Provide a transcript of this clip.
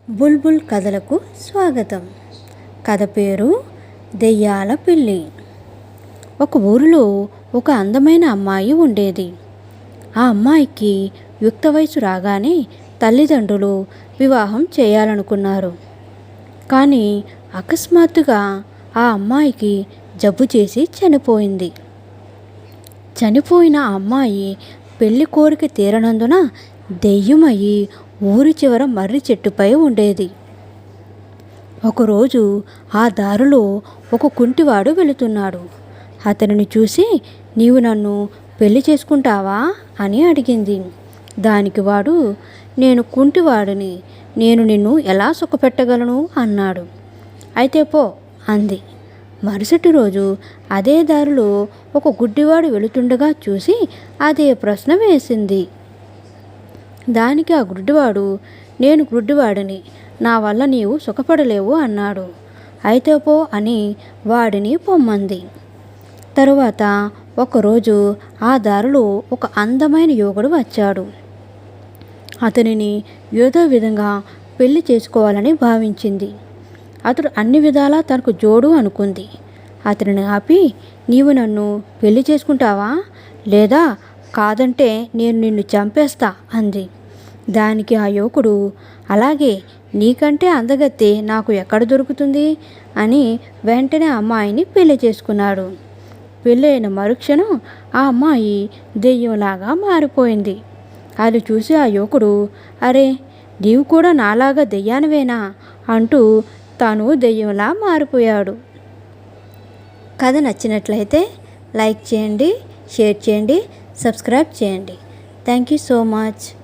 బుల్బుల్ కథలకు స్వాగతం. కథ పేరు దెయ్యాల పిల్లి. ఒక ఊరిలో ఒక అందమైన అమ్మాయి ఉండేది. ఆ అమ్మాయికి యుక్త వయసు రాగానే తల్లిదండ్రులు వివాహం చేయాలనుకున్నారు. కానీ అకస్మాత్తుగా ఆ అమ్మాయికి జబ్బు చేసి చనిపోయింది. చనిపోయిన ఆ అమ్మాయి పెళ్లి కోరిక తీరనందున దెయ్యమయ్యి ఊరి చివర మర్రి చెట్టుపై ఉండేది. ఒకరోజు ఆ దారిలో ఒక కుంటివాడు వెళుతున్నాడు. అతనిని చూసి, నీవు నన్ను పెళ్లి చేసుకుంటావా అని అడిగింది. దానికి వాడు, నేను కుంటివాడిని, నేను నిన్ను ఎలా సుఖపెట్టగలను అన్నాడు. అయితే పో అంది. మరుసటి రోజు అదే దారిలో ఒక గుడ్డివాడు వెళుతుండగా చూసి అదే ప్రశ్న వేసింది. దానికి ఆ గుడ్డివాడు, నేను గుడ్డివాడిని, నా వల్ల నీవు సుఖపడలేవు అన్నాడు. అయితే పో అని వాడిని పొమ్మంది. తరువాత ఒకరోజు ఆ దారిలో ఒక అందమైన యువకుడు వచ్చాడు. అతనిని ఏదో విధంగా పెళ్లి చేసుకోవాలని భావించింది. అతడు అన్ని విధాలా తనకు జోడు అనుకుంది. అతనిని ఆపి, నీవు నన్ను పెళ్లి చేసుకుంటావా, లేదా కాదంటే నేను నిన్ను చంపేస్తా అంది. దానికి ఆ యువకుడు, అలాగే, నీకంటే అందగత్తె నాకు ఎక్కడ దొరుకుతుంది అని వెంటనే అమ్మాయిని పెళ్లి చేసుకున్నాడు. పెళ్ళైన మరుక్షణం ఆ అమ్మాయి దెయ్యంలాగా మారిపోయింది. అది చూసి ఆ యువకుడు, అరే, నీవు కూడా నాలాగా దెయ్యానివేనా అంటూ తాను దెయ్యంలా మారిపోయాడు. కథ నచ్చినట్లయితే లైక్ చేయండి, షేర్ చేయండి, సబ్స్క్రైబ్ చేయండి. Thank you so much.